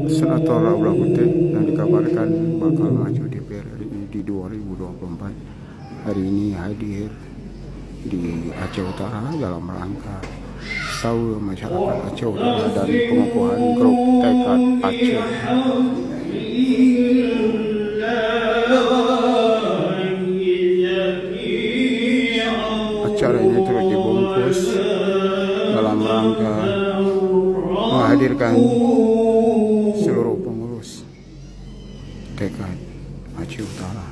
Senator Abdullah Putih yang dikabarkan bakal maju DPR RI di 2024 hari ini hadir di Aceh Utara dalam rangka Saul Masyarakat Aceh Utara dan pengukuhan grup tekad Aceh. Acara ini terus dibungkus dalam rangka menghadirkan seluruh pengurus tekad Aceh Utara.